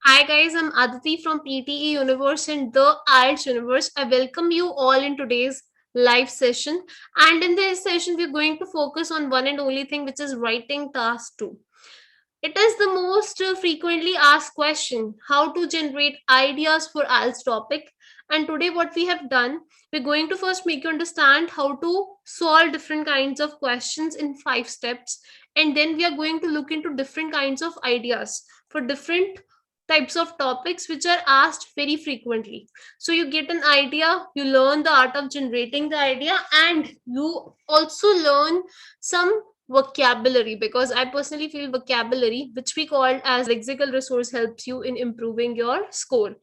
Hi guys, I'm Aditi from PTE Universe and the Ielts Universe. I welcome you all in today's live session. And in this session, we're going to focus on one and only thing, which is writing task 2. It is the most frequently asked question, how to generate ideas for IELTS topic. And today what we have done, we're going to first make you understand how to solve different kinds of questions in 5 steps. And then we are going to look into different kinds of ideas for different types of topics which are asked very frequently. So you get an idea, you learn the art of generating the idea, and you also learn some vocabulary, because I personally feel vocabulary, which we call as lexical resource, helps you in improving your score.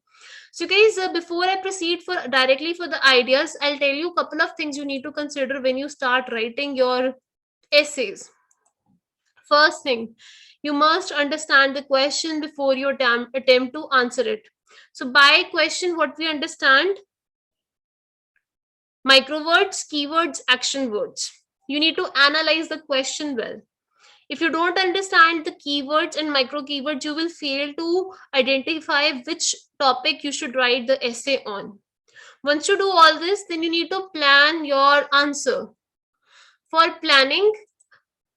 So guys, before I proceed for directly for the ideas, I'll tell you a couple of things you need to consider when you start writing your essays. First thing, you must understand the question before you attempt to answer it. So by question, what we understand: microwords, keywords, action words. You need to analyze the question well. If you don't understand the keywords and micro keywords, you will fail to identify which topic you should write the essay on. Once you do all this, then you need to plan your answer. For planning,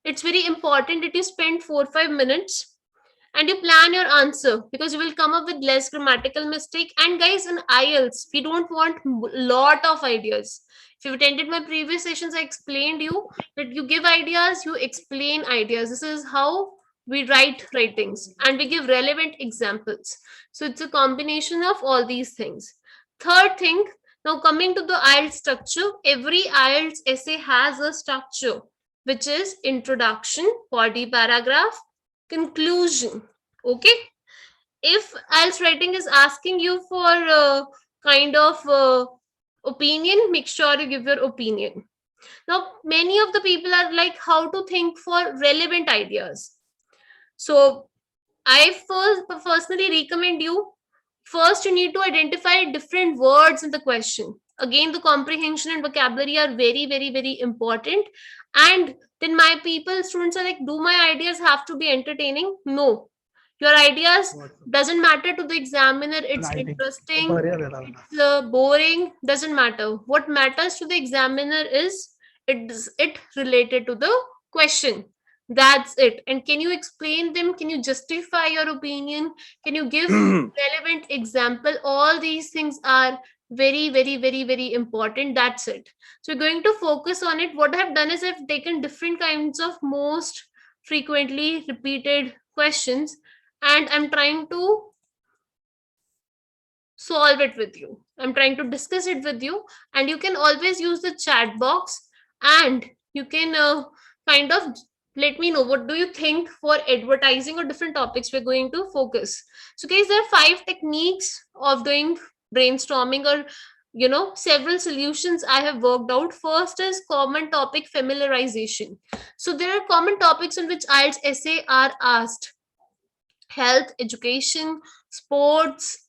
it's very important that you spend 4 or 5 minutes and you plan your answer, because you will come up with less grammatical mistake. And guys, in IELTS, we don't want lot of ideas. If you've attended my previous sessions, I explained you that you give ideas, you explain ideas. This is how we write writings, and we give relevant examples. So it's a combination of all these things. Third thing, now coming to the IELTS structure, every IELTS essay has a structure, which is introduction, body paragraph, conclusion. Okay, if IELTS writing is asking you for kind of opinion, make sure you give your opinion. Now many of the people are like, how to think for relevant ideas. So I personally recommend you, first you need to identify different words in the question. Again, the comprehension and vocabulary are very important. And then my people, students are like, do my ideas have to be entertaining? No, your ideas doesn't matter to the examiner. It's interesting, it's boring, doesn't matter. What matters to the examiner is it related to the question. That's it. And can you explain them? Can you justify your opinion? Can you give relevant example? All these things are very important. That's it. So we're going to focus on it. What I've done is I've taken different kinds of most frequently repeated questions, and I'm trying to solve it with you. I'm trying to discuss it with you, and you can always use the chat box, and you can kind of let me know what do you think for advertising or different topics we're going to focus. So guys, there are 5 techniques of doing brainstorming, or several solutions I have worked out. First is common topic familiarization. So there are common topics on which IELTS essay are asked: health, education, sports.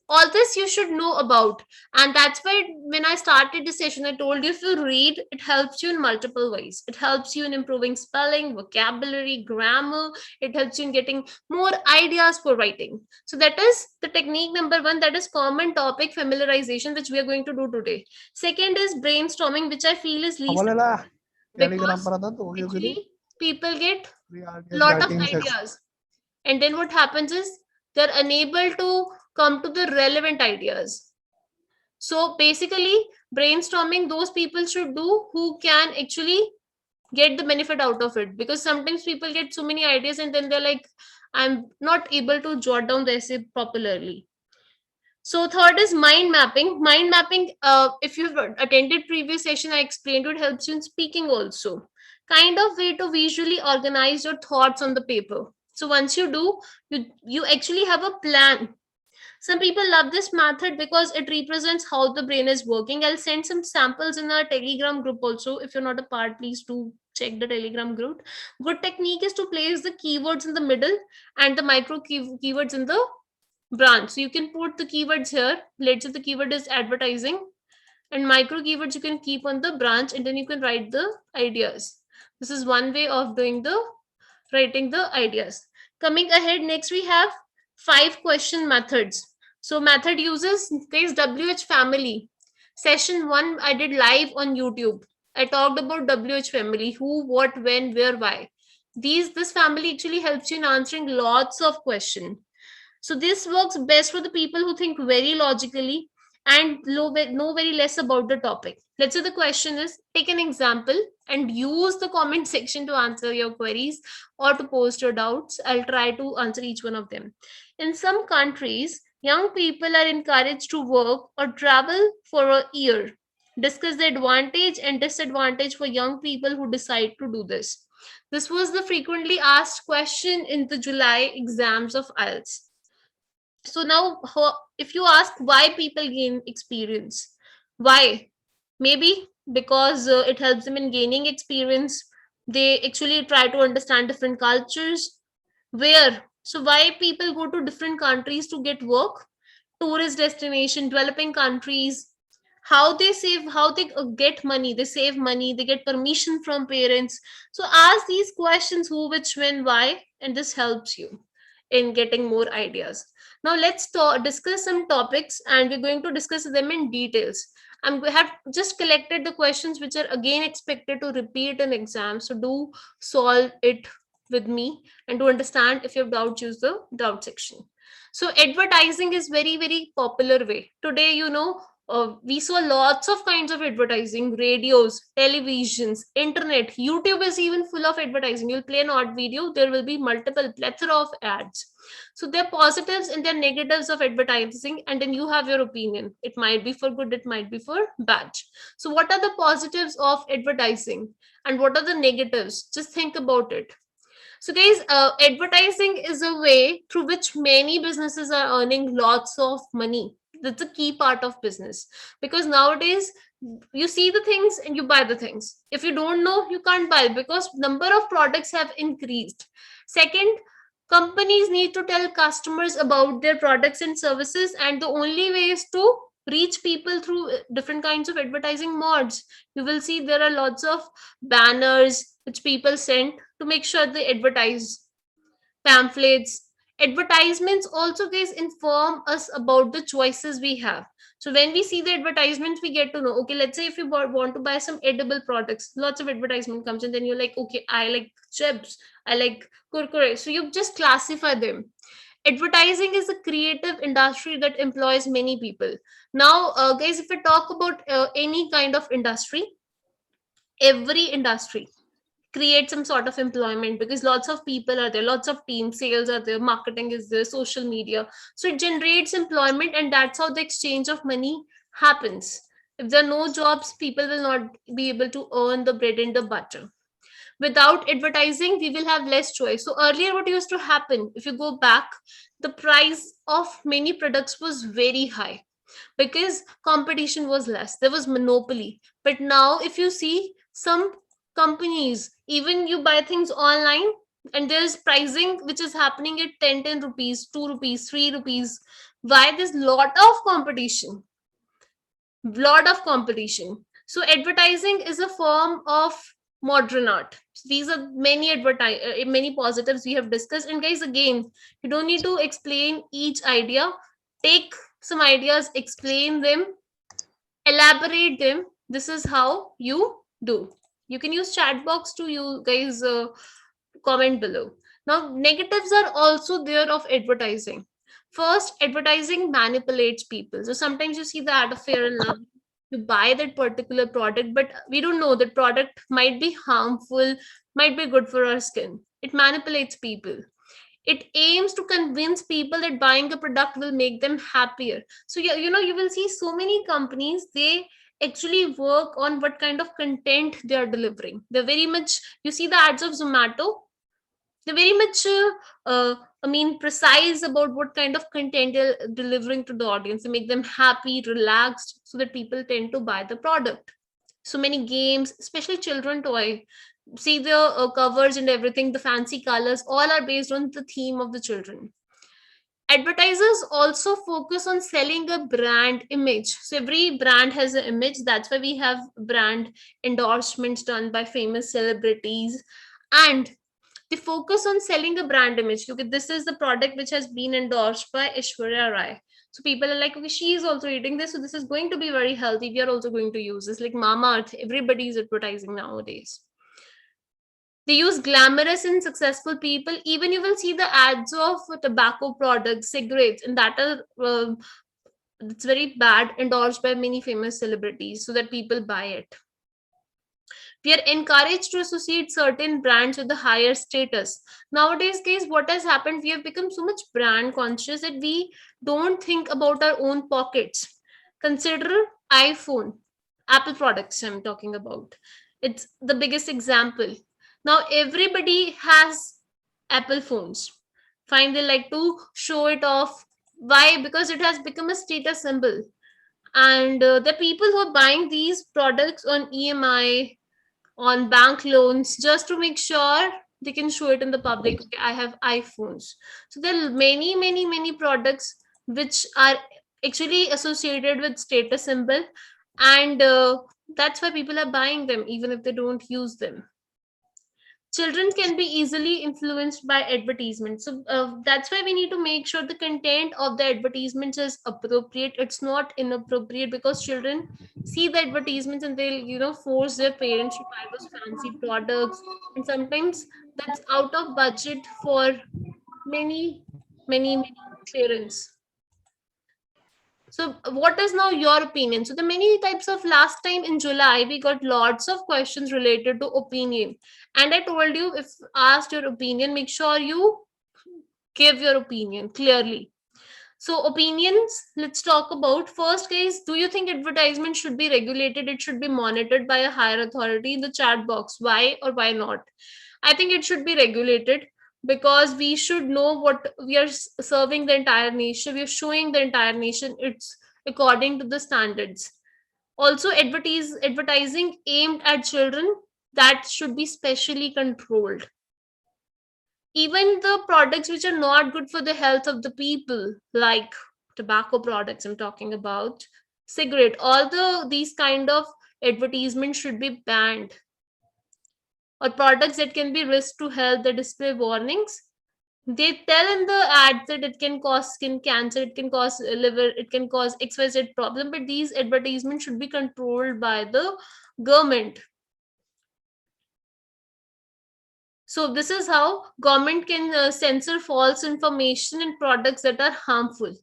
All this you should know about. And that's why when I started this session, I told you, if you read, it helps you in multiple ways. It helps you in improving spelling, vocabulary, grammar. It helps you in getting more ideas for writing. So that is the technique number 1, that is common topic familiarization, which we are going to do today. Second is brainstorming, which I feel is least important, because actually people get a lot of ideas, and then what happens is they're unable to come to the relevant ideas. So basically, brainstorming those people should do who can actually get the benefit out of it, because sometimes people get so many ideas and then they're like, I'm not able to jot down the essay properly. So third is mind mapping. Mind mapping, if you've attended previous session, I explained it helps you in speaking also. Kind of way to visually organize your thoughts on the paper. So once you do, you actually have a plan. Some people love this method because it represents how the brain is working. I'll send some samples in our Telegram group also. If you're not a part, please do check the Telegram group. Good technique is to place the keywords in the middle and the micro keywords in the branch. So you can put the keywords here. Let's say the keyword is advertising, and micro keywords you can keep on the branch, and then you can write the ideas. This is one way of doing the writing the ideas. Coming ahead, next we have 5 question methods. So method uses case WH family. Session 1 I did live on YouTube. I talked about WH family, who, what, when, where, why. This family actually helps you in answering lots of questions. So this works best for the people who think very logically and know very less about the topic. Let's say the question is, take an example and use the comment section to answer your queries or to post your doubts. I'll try to answer each one of them. In some countries, young people are encouraged to work or travel for a year. Discuss the advantage and disadvantage for young people who decide to do this. This was the frequently asked question in the July exams of Ielts. So now, if you ask why people gain experience, why? Maybe because it helps them in gaining experience. They actually try to understand different cultures. Where? So why people go to different countries to get work? Tourist destination, developing countries. How they save, how they get money, they save money, they get permission from parents. So ask these questions: who, which, when, why, and this helps you in getting more ideas. Now let's discuss some topics, and we're going to discuss them in details. Have just collected the questions which are again expected to repeat in exams, so do solve it with me, and to understand if you have doubts, use the doubt section. So advertising is very popular way today. We saw lots of kinds of advertising: radios, televisions, internet, YouTube is even full of advertising. You'll play an odd video, there will be multiple plethora of ads. So there are positives and there are negatives of advertising, and then you have your opinion. It might be for good, it might be for bad. So what are the positives of advertising and what are the negatives? Just think about it. So guys, advertising is a way through which many businesses are earning lots of money. That's a key part of business, because nowadays you see the things and you buy the things. If you don't know, you can't buy, because number of products have increased. Second, companies need to tell customers about their products and services, and the only way is to reach people through different kinds of advertising modes. You will see there are lots of banners which people send to make sure they advertise, pamphlets. Advertisements also, guys, inform us about the choices we have. So when we see the advertisements, we get to know, okay, let's say if you want to buy some edible products, lots of advertisement comes, and then you're like, okay, I like chips, I like kurkure, so you just classify them. Advertising is a creative industry that employs many people. Now, guys, if we talk about any kind of industry, every industry create some sort of employment, because lots of people are there, lots of teams, sales are there, marketing is there, social media. So it generates employment, and that's how the exchange of money happens. If there are no jobs, people will not be able to earn the bread and the butter. Without advertising, we will have less choice. So earlier, what used to happen, if you go back, the price of many products was very high because competition was less, there was monopoly. But now if you see some companies, even you buy things online, and there's pricing which is happening at 10 rupees, 2 rupees, 3 rupees. Why? There's lot of competition. So advertising is a form of modern art. So these are many positives we have discussed. And guys, again, you don't need to explain each idea. Take some ideas, explain them, elaborate them. This is how you do. You can use chat box to you guys comment below. Now negatives are also there of advertising. First, advertising manipulates people. So sometimes you see the ad of Fair and Love, you buy that particular product, but we don't know that product might be harmful, might be good for our skin. It manipulates people. It aims to convince people that buying a product will make them happier. So yeah, you will see so many companies, they actually work on what kind of content they are delivering. They're very much, you see the ads of Zomato, they're very much precise about what kind of content they're delivering to the audience. They make them happy, relaxed, so that people tend to buy the product. So many games, especially children toy, see the covers and everything, the fancy colors, all are based on the theme of the children. Advertisers also focus on selling a brand image. So every brand has an image. That's why we have brand endorsements done by famous celebrities. And They focus on selling a brand image. Okay, this is the product which has been endorsed by Aishwarya Rai. So people are like, okay, she is also eating this, so this is going to be very healthy. We are also going to use this. Like Mamaearth, everybody is advertising nowadays. They use glamorous and successful people. Even you will see the ads of tobacco products, cigarettes, and that are it's very bad, endorsed by many famous celebrities so that people buy it. We are encouraged to associate certain brands with the higher status. Nowadays, guys, what has happened? We have become so much brand conscious that we don't think about our own pockets. Consider iPhone, Apple products, I'm talking about. It's the biggest example. Now, everybody has Apple phones. Fine, they like to show it off. Why? Because it has become a status symbol. And the people who are buying these products on EMI, on bank loans, just to make sure they can show it in the public. Okay, I have iPhones. So there are many products which are actually associated with status symbol, and that's why people are buying them even if they don't use them. Children can be easily influenced by advertisements, so that's why we need to make sure the content of the advertisements is appropriate. It's not inappropriate, because children see the advertisements and they'll force their parents to buy those fancy products, and sometimes that's out of budget for many parents. So, what is now your opinion? So, the many types of, last time in July, we got lots of questions related to opinion. And I told you, if asked your opinion, make sure you give your opinion clearly. So, opinions, let's talk about. First, guys, do you think advertisement should be regulated? It should be monitored by a higher authority? In the chat box, why or why not? I think it should be regulated, because we should know what we are serving the entire nation. We are showing the entire nation it's according to the standards. Also, advertising aimed at children, that should be specially controlled. Even the products which are not good for the health of the people, like tobacco products, I'm talking about cigarette, all these kind of advertisements should be banned. Or products that can be risk to health, the display warnings. They tell in the ads that it can cause skin cancer, it can cause liver, it can cause XYZ problem, but these advertisements should be controlled by the government. So this is how government can censor false information and products that are harmful.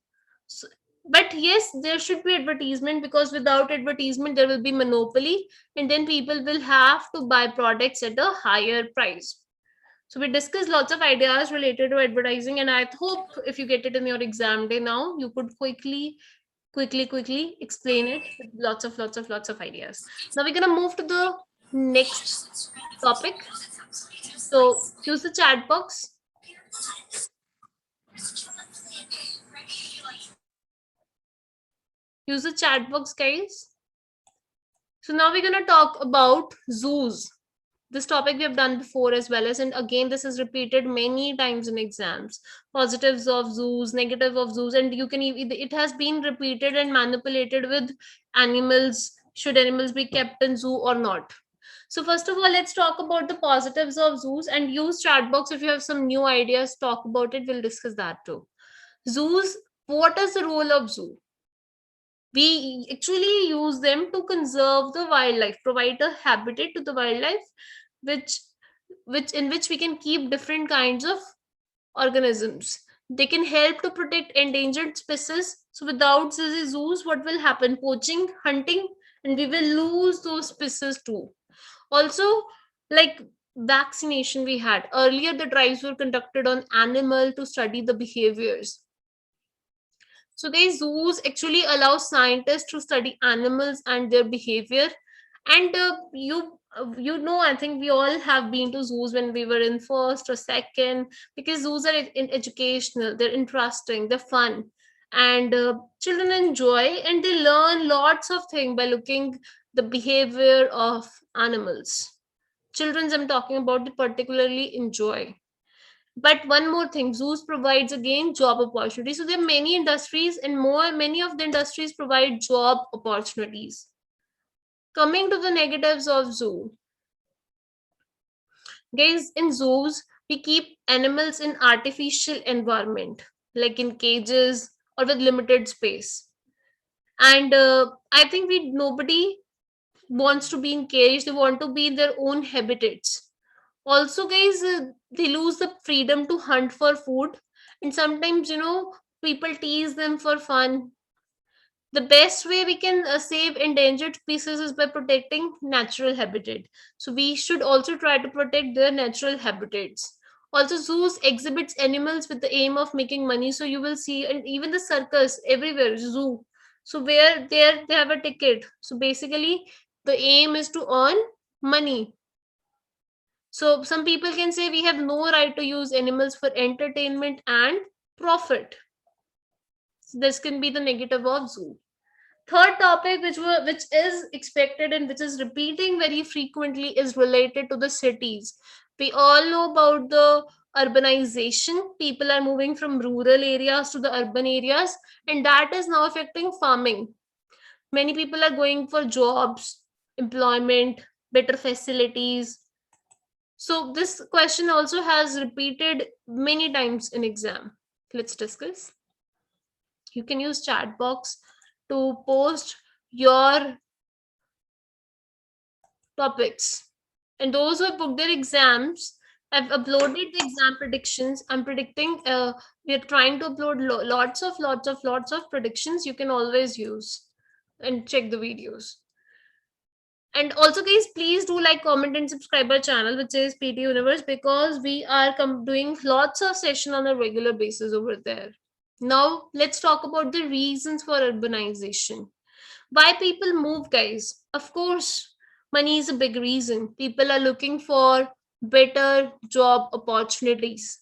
So, but yes, there should be advertisement, because without advertisement there will be monopoly, and then people will have to buy products at a higher price. So we discussed lots of ideas related to advertising, and I hope if you get it in your exam day now, you could quickly explain it with lots of ideas. Now we're gonna move to the next topic. So use the chat box. Use the chat box, guys. So now we're gonna talk about zoos. This topic we have done before as well as, and again this is repeated many times in exams. Positives of zoos, negative of zoos, and you can it has been repeated and manipulated with animals. Should animals be kept in zoo or not? So first of all, let's talk about the positives of zoos, and use chat box if you have some new ideas. Talk about it. We'll discuss that too. Zoos. What is the role of zoo? We actually use them to conserve the wildlife, provide a habitat to the wildlife, which which we can keep different kinds of organisms. They can help to protect endangered species. So without these zoos, what will happen? Poaching, hunting, and we will lose those species too. Also, like vaccination, we had earlier, the drives were conducted on animal to study the behaviors. So guys, zoos actually allow scientists to study animals and their behavior. And I think we all have been to zoos when we were in first or second, because zoos are educational, they're interesting, they're fun, and children enjoy, and they learn lots of things by looking the behavior of animals. Children's I'm talking about, they particularly enjoy. But one more thing, zoos provides again job opportunities. So there are many industries, and many of the industries provide job opportunities. Coming to the negatives of zoo, guys, in zoos We keep animals in artificial environment, like in cages or with limited space. And I think we nobody wants to be in cage. They want to be in their own habitats. Also, guys, they lose the freedom to hunt for food, and sometimes, people tease them for fun. The best way we can save endangered species is by protecting natural habitat. So we should also try to protect their natural habitats. Also, zoos exhibits animals with the aim of making money. So you will see, and even the circus everywhere, zoo. So where there they have a ticket. So basically, the aim is to earn money. So some people can say we have no right to use animals for entertainment and profit. So this can be the negative of zoo. Third topic, which is expected and which is repeating very frequently, is related to the cities. We all know about the urbanization. People are moving from rural areas to the urban areas, and that is now affecting farming. Many people are going for jobs, employment, better facilities. So this question also has repeated many times in exam. Let's discuss. You can use chat box to post your topics. And those who have booked their exams, I've uploaded the exam predictions. I'm predicting, we are trying to upload lots of predictions you can always use and check the videos. And also, guys, please do like, comment, and subscribe our channel, which is PT Universe, because we are doing lots of session on a regular basis over there. Now, let's talk about the reasons for urbanization. Why people move, guys? Of course, money is a big reason. People are looking for better job opportunities.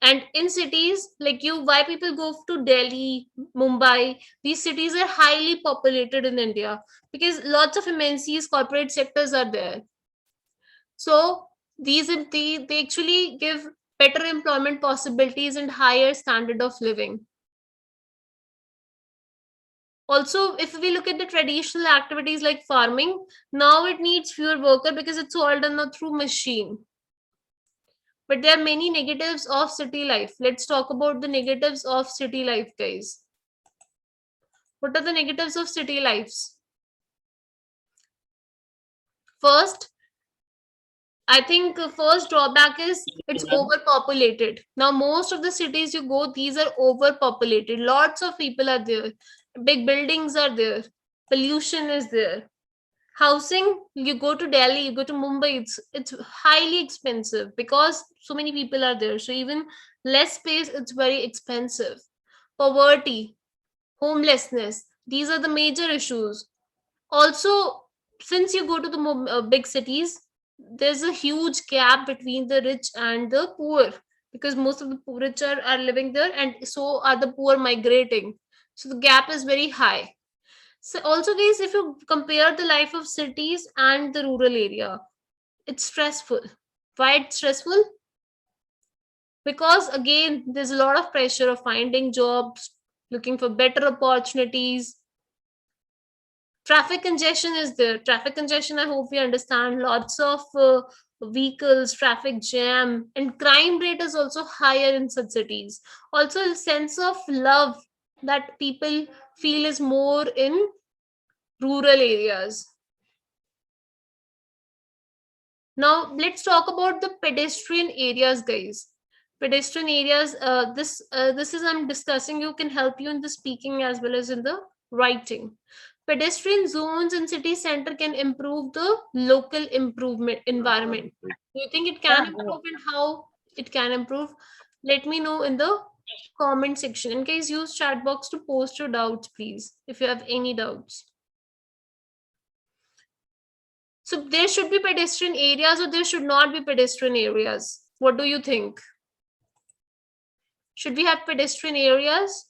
And in cities like you, why people go to Delhi, Mumbai? These cities are highly populated in India because lots of MNCs, corporate sectors are there. So they actually give better employment possibilities and higher standard of living. Also, if we look at the traditional activities like farming, now it needs fewer workers because it's all done through machine. But there are many negatives of city life. Let's talk about the negatives of city life, guys. What are the negatives of city lives? First, I think first drawback is it's overpopulated. Now, most of the cities you go, these are overpopulated. Lots of people are there. Big buildings are there. Pollution is there. Housing, you go to Delhi, you go to Mumbai, it's highly expensive because so many people are there. So even less space, it's very expensive. Poverty, homelessness, these are the major issues. Also, since you go to the big cities, there's a huge gap between the rich and the poor because most of the rich are living there, and so are the poor migrating. So the gap is very high. So also, guys, if you compare the life of cities and the rural area, it's stressful. Why it's stressful? Because again, there's a lot of pressure of finding jobs, looking for better opportunities. Traffic congestion is there. Traffic congestion, I hope we understand. Lots of vehicles, traffic jam, and crime rate is also higher in such cities. Also, a sense of love that people feel is more in rural areas. Now let's talk about the pedestrian areas, guys. Pedestrian areas. This is I'm discussing. You can help you in the speaking as well as in the writing. Pedestrian zones in city center can improve the local improvement environment. Do you think it can improve, and how it can improve? Let me know in the comment section. In case, use chat box to post your doubts, please, if you have any doubts. So there should be pedestrian areas or there should not be pedestrian areas. What do you think? Should we have pedestrian areas?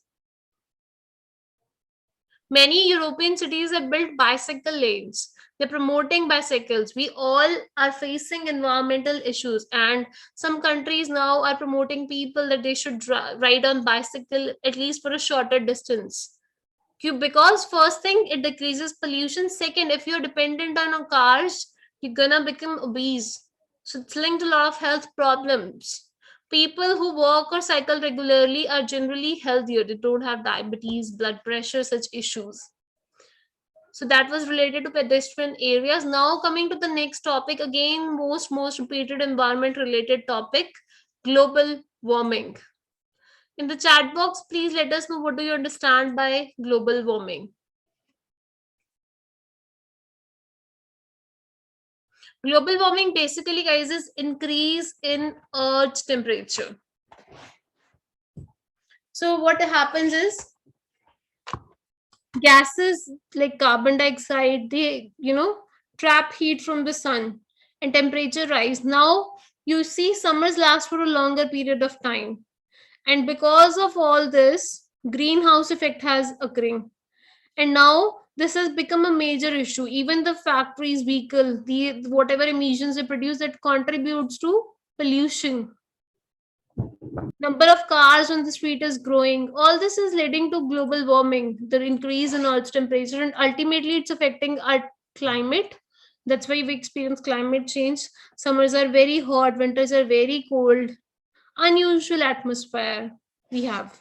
Many European cities have built bicycle lanes. They're promoting bicycles. We all are facing environmental issues, and some countries now are promoting people that they should ride on bicycle at least for a shorter distance. Because first thing, it decreases pollution. Second, if you're dependent on cars, you're gonna become obese. So it's linked to a lot of health problems. People who walk or cycle regularly are generally healthier. They don't have diabetes, blood pressure, such issues. So that was related to pedestrian areas. Now coming to the next topic, again, most repeated environment related topic, global warming. In the chat box, please let us know what do you understand by global warming. Global warming basically, guys, is increase in Earth's temperature. So what happens is gases like carbon dioxide, they trap heat from the sun and temperature rise. Now you see summers last for a longer period of time, and because of all this, greenhouse effect has occurring. And now this has become a major issue. Even the factories, vehicle, the whatever emissions they produce, that contributes to pollution. Number of cars on the street is growing. All this is leading to global warming, the increase in Earth's temperature, and ultimately it's affecting our climate. That's why we experience climate change. Summers are very hot, winters are very cold. Unusual atmosphere we have.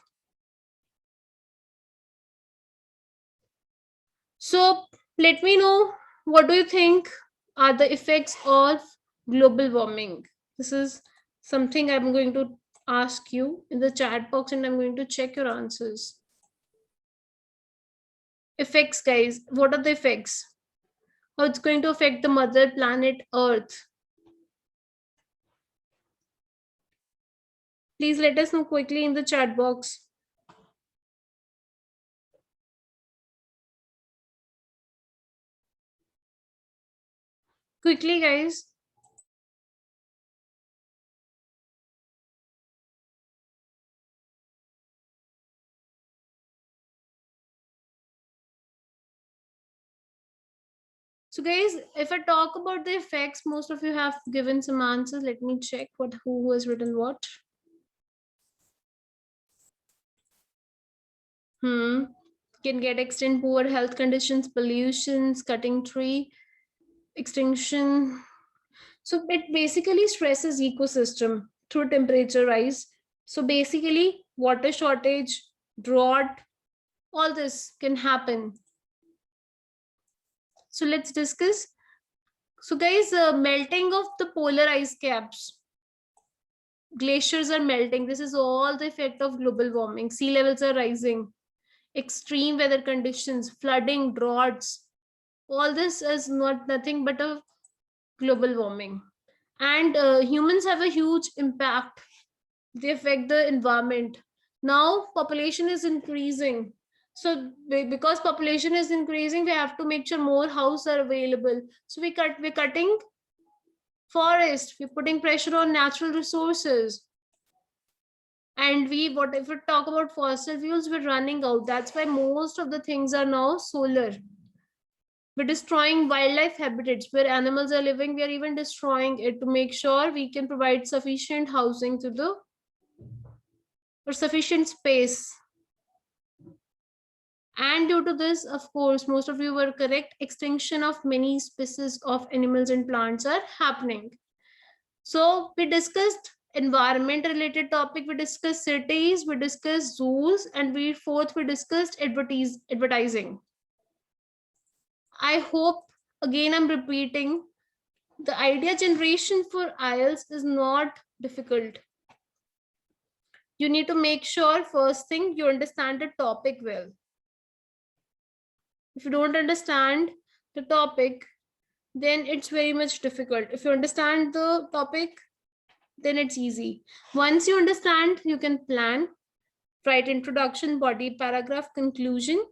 So let me know, what do you think are the effects of global warming? This is something I'm going to ask you in the chat box, and I'm going to check your answers. Effects, guys. What are the effects? How it's going to affect the mother planet Earth? Please let us know quickly in the chat box. Quickly, guys. So, guys, if I talk about the effects, most of you have given some answers. Let me check who has written what. Can get extent poor health conditions, pollutions, cutting tree, extinction. So it basically stresses ecosystem through temperature rise. So basically, water shortage, drought, all this can happen. So let's discuss. So guys, melting of the polar ice caps, glaciers are melting. This is all the effect of global warming. Sea levels are rising, extreme weather conditions, flooding, droughts. All this is nothing but a global warming. And humans have a huge impact. They affect the environment. Now population is increasing, so because population is increasing, we have to make sure more houses are available. So we're cutting forest, we're putting pressure on natural resources. And what if we talk about fossil fuels, we're running out. That's why most of the things are now solar. We're destroying wildlife habitats where animals are living. We are even destroying it to make sure we can provide sufficient housing to the or sufficient space. And due to this, of course, most of you were correct, extinction of many species of animals and plants are happening. So we discussed environment related topic, we discussed cities, we discussed zoos, and we discussed advertising. I hope, again I'm repeating, the idea generation for Ielts is not difficult. You need to make sure, first thing, you understand the topic well. If you don't understand the topic, then it's very much difficult. If you understand the topic, then it's easy. Once you understand, you can plan, write introduction, body, paragraph, conclusion.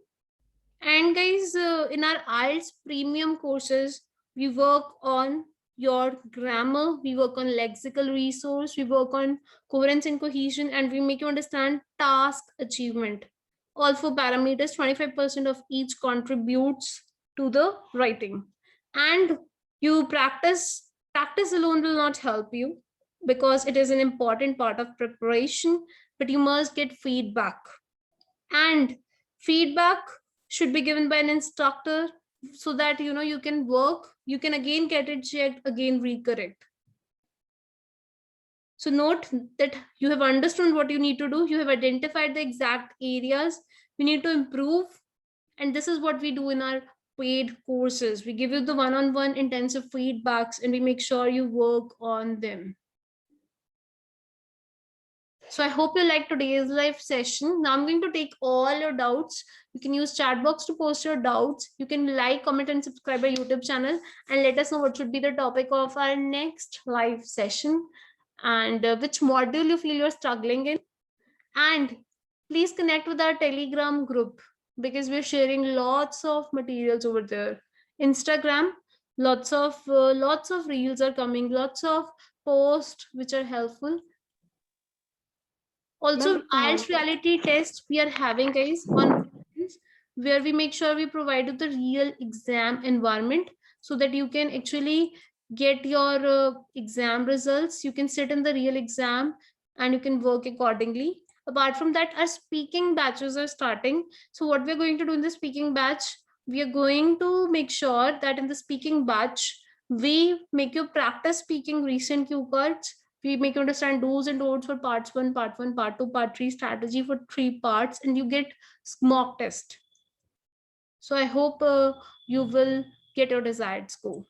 And guys, in our IELTS premium courses, we work on your grammar, we work on lexical resource, we work on coherence and cohesion, and we make you understand task achievement. All four parameters, 25% of each contributes to the writing. And you practice alone will not help you because it is an important part of preparation, but you must get feedback. And feedback should be given by an instructor so that you can work, you can again get it checked, again recorrect. So note that you have understood what you need to do. You have identified the exact areas you need to improve. And this is what we do in our paid courses. We give you the one-on-one intensive feedbacks and we make sure you work on them. So I hope you liked today's live session. Now I'm going to take all your doubts. You can use chat box to post your doubts. You can like, comment, and subscribe our YouTube channel and let us know what should be the topic of our next live session and which module you feel you're struggling in. And please connect with our Telegram group because we're sharing lots of materials over there. Instagram, lots of reels are coming, lots of posts which are helpful. Also, Ielts reality test we are having, guys, on where we make sure we provide you the real exam environment so that you can actually get your exam results. You can sit in the real exam and you can work accordingly. Apart from that, our speaking batches are starting. So what we're going to do in the speaking batch, we are going to make sure that in the speaking batch, we make you practice speaking recent cue cards. We make you understand do's and don'ts for parts one, part two, part three, strategy for 3 parts, and you get mock test. So I hope you will get your desired score.